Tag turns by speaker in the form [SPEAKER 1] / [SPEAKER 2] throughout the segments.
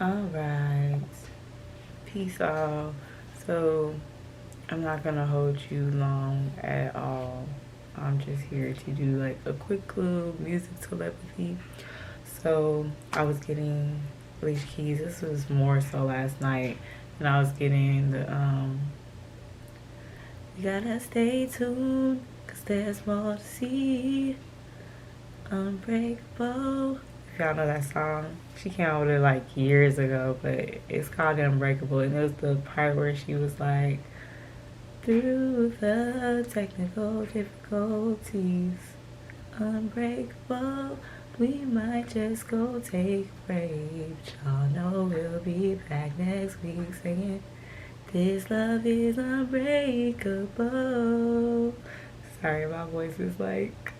[SPEAKER 1] Alright. Peace off. So, I'm not gonna hold you long at all. I'm just here to do like a quick little music telepathy. So, I was getting Alicia Keys. This was more so last night. And I was getting the, you gotta stay tuned, cause there's more to see. Unbreakable. If y'all know that song, she came out with it like years ago, but it's called Unbreakable. And it was the part where she was like, through the technical difficulties, unbreakable, we might just go take a break. Y'all know we'll be back next week singing, this love is unbreakable. Sorry, my voice is like,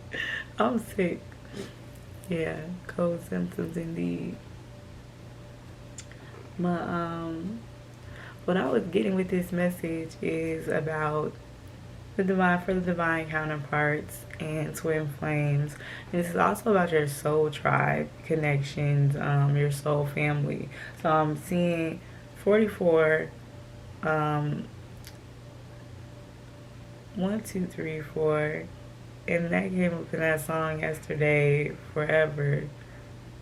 [SPEAKER 1] I'm sick. Yeah, cold symptoms indeed. But what I was getting with this message is about the divine, for the divine counterparts and twin flames. And this is also about your soul tribe connections, your soul family. So I'm seeing 44, 1, 2, 3, 4, and that came up in that song yesterday, Forever,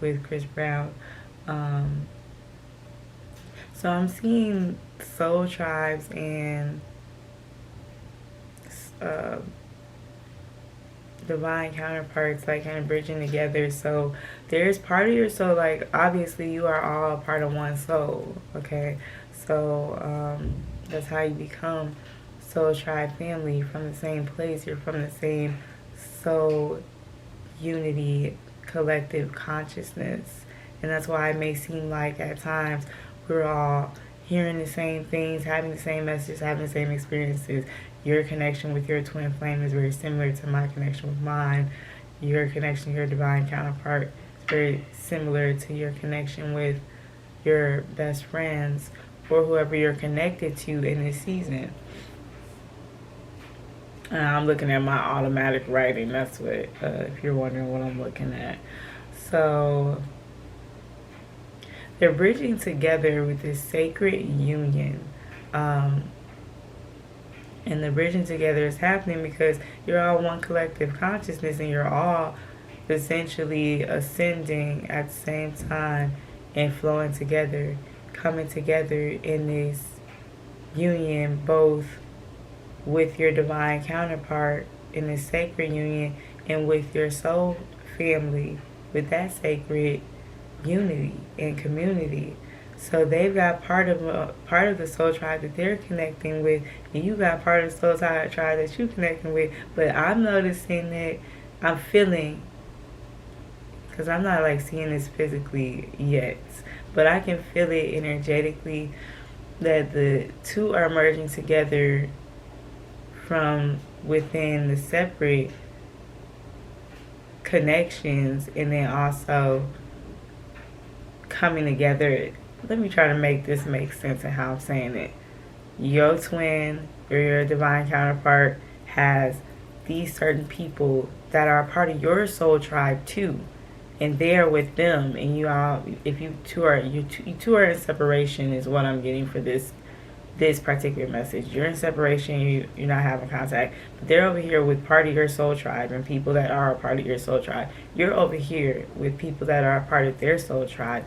[SPEAKER 1] with Chris Brown. Um, so I'm seeing soul tribes and uh, divine counterparts like kind of bridging together. So there's part of your soul, like obviously you are all a part of one soul, okay? So that's how you become soul tribe family, from the same place. You're from the same soul unity, collective consciousness. And that's why it may seem like at times we're all hearing the same things, having the same messages, having the same experiences. Your connection with your twin flame is very similar to my connection with mine. Your connection to your divine counterpart is very similar to your connection with your best friends or whoever you're connected to in this season. I'm looking at my automatic writing. That's what, if you're wondering what I'm looking at. So they're bridging together with this sacred union. And the bridging together is happening because you're all one collective consciousness and you're all essentially ascending at the same time and flowing together, coming together in this union, both with your divine counterpart in this sacred union and with your soul family, with that sacred unity and community. So they've got part of the soul tribe that they're connecting with, and you got part of the soul tribe that you're connecting with. But I'm noticing that I'm feeling, because I'm not like seeing this physically yet, but I can feel it energetically, that the two are merging together from within the separate connections, and then also coming together. Let me try to make this make sense of how I'm saying it. Your twin or your divine counterpart has these certain people that are a part of your soul tribe too, and they're with them. And you all, if you two are in separation, is what I'm getting for this particular message. You're in separation, you're not having contact, but they're over here with part of your soul tribe and people that are a part of your soul tribe. You're over here with people that are a part of their soul tribe,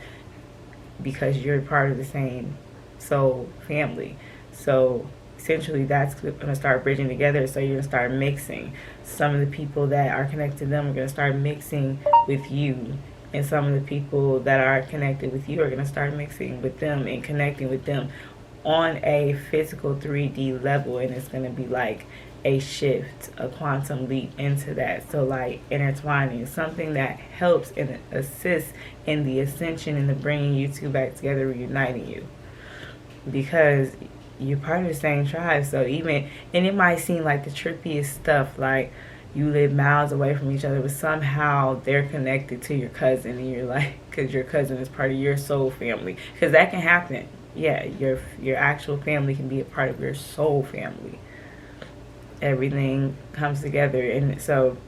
[SPEAKER 1] because you're part of the same soul family. So essentially that's going to start bridging together. So you're going to start mixing. Some of the people that are connected to them are going to start mixing with you, and some of the people that are connected with you are going to start mixing with them and connecting with them on a physical 3D level. And it's going to be like a shift, a quantum leap into that. So like intertwining, something that helps and assists in the ascension and the bringing you two back together, reuniting you, because you're part of the same tribe. So even, and it might seem like the trippiest stuff, like you live miles away from each other, but somehow they're connected to your cousin, and you're like, because your cousin is part of your soul family, because that can happen. Yeah, your actual family can be a part of your soul family. Everything comes together. And so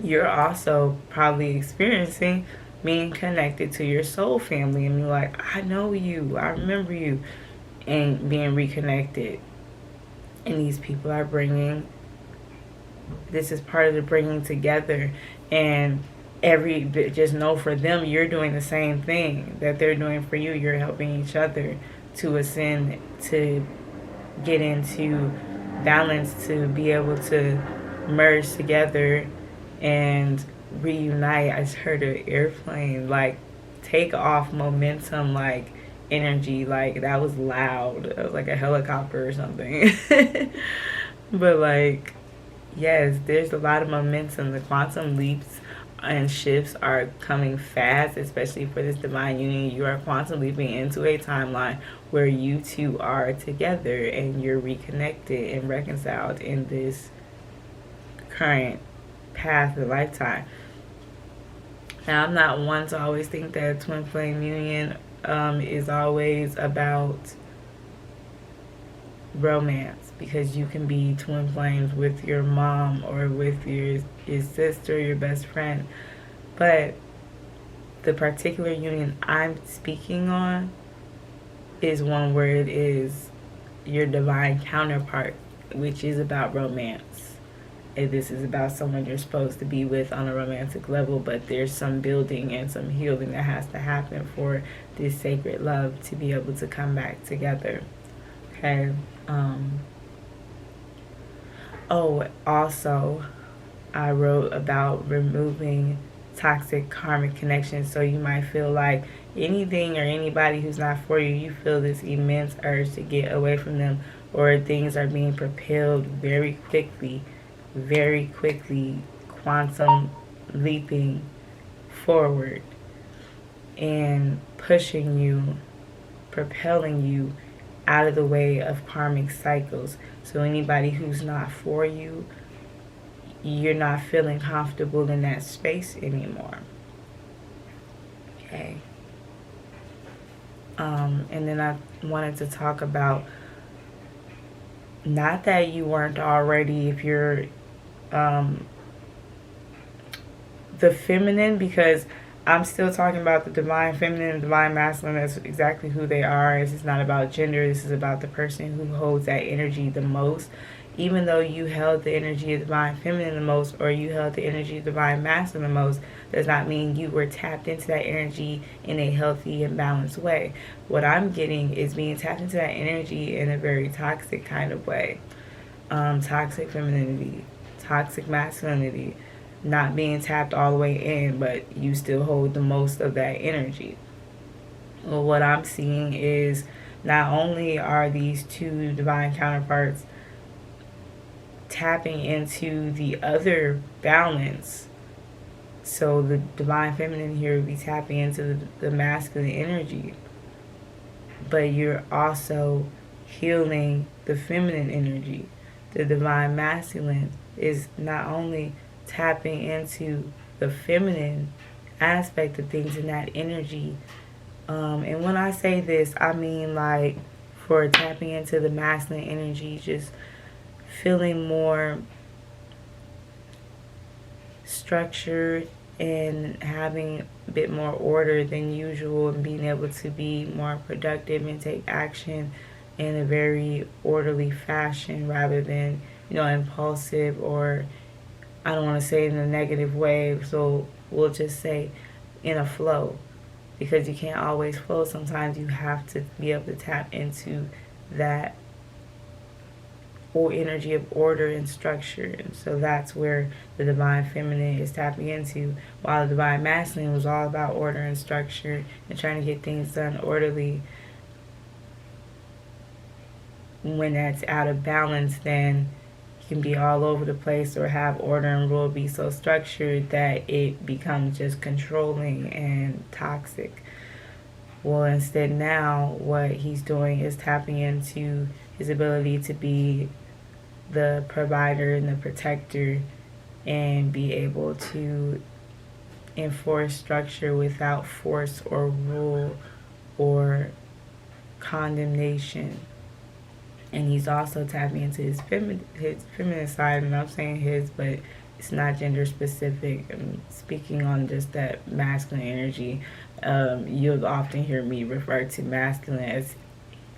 [SPEAKER 1] you're also probably experiencing being connected to your soul family and being like, I know you, I remember you, and being reconnected. And these people are bringing, this is part of the bringing together. And just know for them, you're doing the same thing that they're doing for you. You're helping each other to ascend, to get into balance, to be able to merge together and reunite. I just heard an airplane like take off momentum, like energy, like that was loud. It was like a helicopter or something. But like, yes, there's a lot of momentum. The quantum leaps and shifts are coming fast, especially for this divine union. You are quantum leaping into a timeline where you two are together and you're reconnected and reconciled in this current path of lifetime. Now, I'm not one to always think that twin flame union is always about romance, because you can be twin flames with your mom or with your sister, your best friend. But the particular union I'm speaking on is one where it is your divine counterpart, which is about romance. And this is about someone you're supposed to be with on a romantic level, but there's some building and some healing that has to happen for this sacred love to be able to come back together. Okay. Also, I wrote about removing toxic karmic connections. So you might feel like anything or anybody who's not for you, you feel this immense urge to get away from them, or things are being propelled very quickly, quantum leaping forward and pushing you, propelling you out of the way of karmic cycles. So anybody who's not for you, you're not feeling comfortable in that space anymore. Okay. And then I wanted to talk about, not that you weren't already, if you're the feminine, because I'm still talking about the divine feminine and divine masculine. That's exactly who they are. This is not about gender. This is about the person who holds that energy the most. Even though you held the energy of divine feminine the most, or you held the energy of divine masculine the most, does not mean you were tapped into that energy in a healthy and balanced way. What I'm getting is being tapped into that energy in a very toxic kind of way. Toxic femininity, toxic masculinity, not being tapped all the way in, but you still hold the most of that energy. Well, what I'm seeing is not only are these two divine counterparts tapping into the other balance, so the divine feminine here would be tapping into the masculine energy, but you're also healing the feminine energy. The divine masculine is not only tapping into the feminine aspect of things in that energy. And when I say this, I mean like for tapping into the masculine energy, just feeling more structured and having a bit more order than usual, and being able to be more productive and take action in a very orderly fashion rather than, impulsive, or I don't want to say it in a negative way, so we'll just say in a flow, because you can't always flow. Sometimes you have to be able to tap into that or energy of order and structure. And so that's where the divine feminine is tapping into, while the divine masculine was all about order and structure and trying to get things done orderly. When that's out of balance, then can be all over the place, or have order and rule be so structured that it becomes just controlling and toxic. Well, instead now what he's doing is tapping into his ability to be the provider and the protector, and be able to enforce structure without force or rule or condemnation. And he's also tapping into his feminine side, and I'm saying his, but It's not gender specific. I'm speaking on just that masculine energy. You'll often hear me refer to masculine as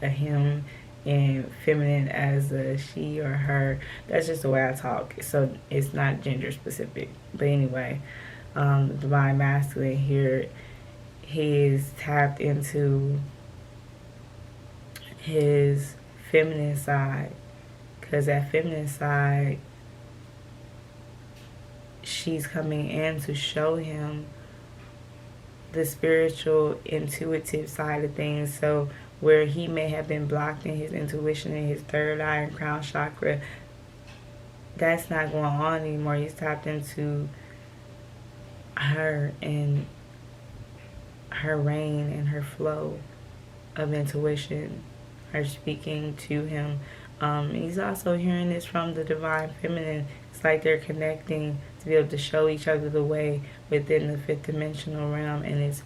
[SPEAKER 1] a him and feminine as a she or her. That's just the way I talk. So it's not gender specific. But anyway, divine masculine here, he is tapped into his feminine side, because that feminine side, she's coming in to show him the spiritual, intuitive side of things. So where he may have been blocked in his intuition in his third eye and crown chakra, that's not going on anymore. He's tapped into her and her reign and her flow of intuition, her speaking to him. He's also hearing this from the divine feminine. It's like they're connecting to be able to show each other the way within the fifth dimensional realm, and it's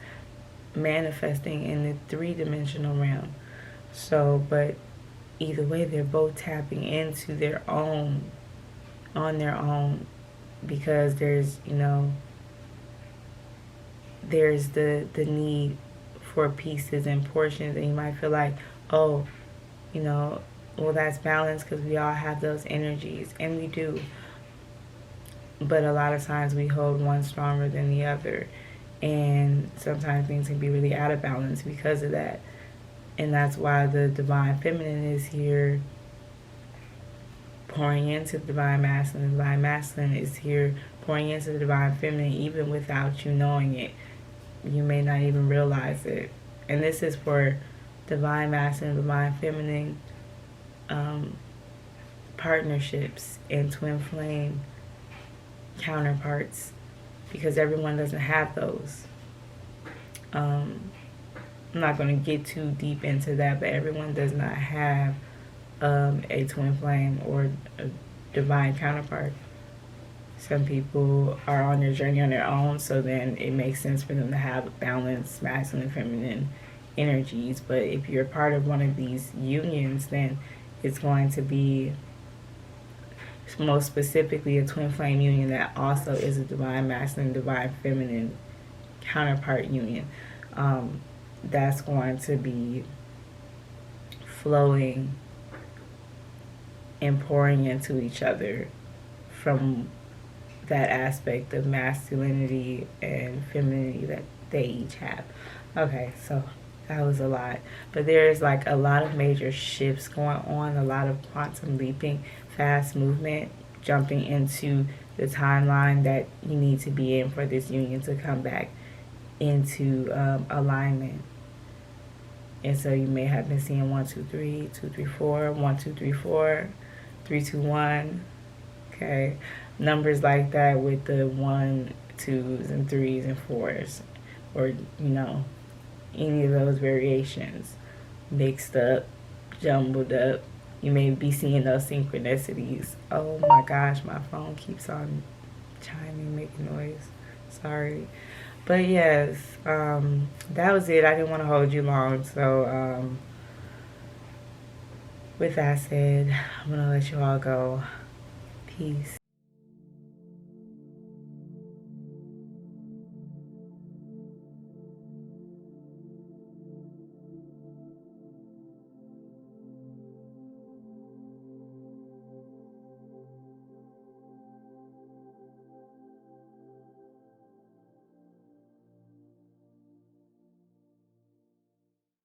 [SPEAKER 1] manifesting in the three-dimensional realm. So, but either way, they're both tapping into their own, on their own, because there's, there's the need for pieces and portions, and you might feel like, oh, well, that's balance because we all have those energies, and we do. But a lot of times we hold one stronger than the other, and sometimes things can be really out of balance because of that. And that's why the divine feminine is here pouring into the divine masculine. The divine masculine is here pouring into the divine feminine, even without you knowing it. You may not even realize it. And this is for divine masculine, divine feminine partnerships and twin flame counterparts, because everyone doesn't have those. I'm not going to get too deep into that, but everyone does not have a twin flame or a divine counterpart. Some people are on their journey on their own, so then it makes sense for them to have balanced masculine and feminine energies. But if you're part of one of these unions, then it's going to be most specifically a twin flame union that also is a divine masculine, divine feminine counterpart union. That's going to be flowing and pouring into each other from that aspect of masculinity and femininity that they each have. Okay, so that was a lot. But there's like a lot of major shifts going on, a lot of quantum leaping, fast movement, jumping into the timeline that you need to be in for this union to come back into alignment. And so you may have been seeing 1, 2, 3, 2, 3, 4, 1, 2, 3, 4, 3, 2, 1. Okay, numbers like that with the 1, 2s, and 3s and 4s, or any of those variations mixed up, jumbled up. You may be seeing those synchronicities. Oh my gosh, my phone keeps on chiming, making noise. Sorry. But yes, that was it. I didn't want to hold you long. So with that said, I'm going to let you all go. Peace.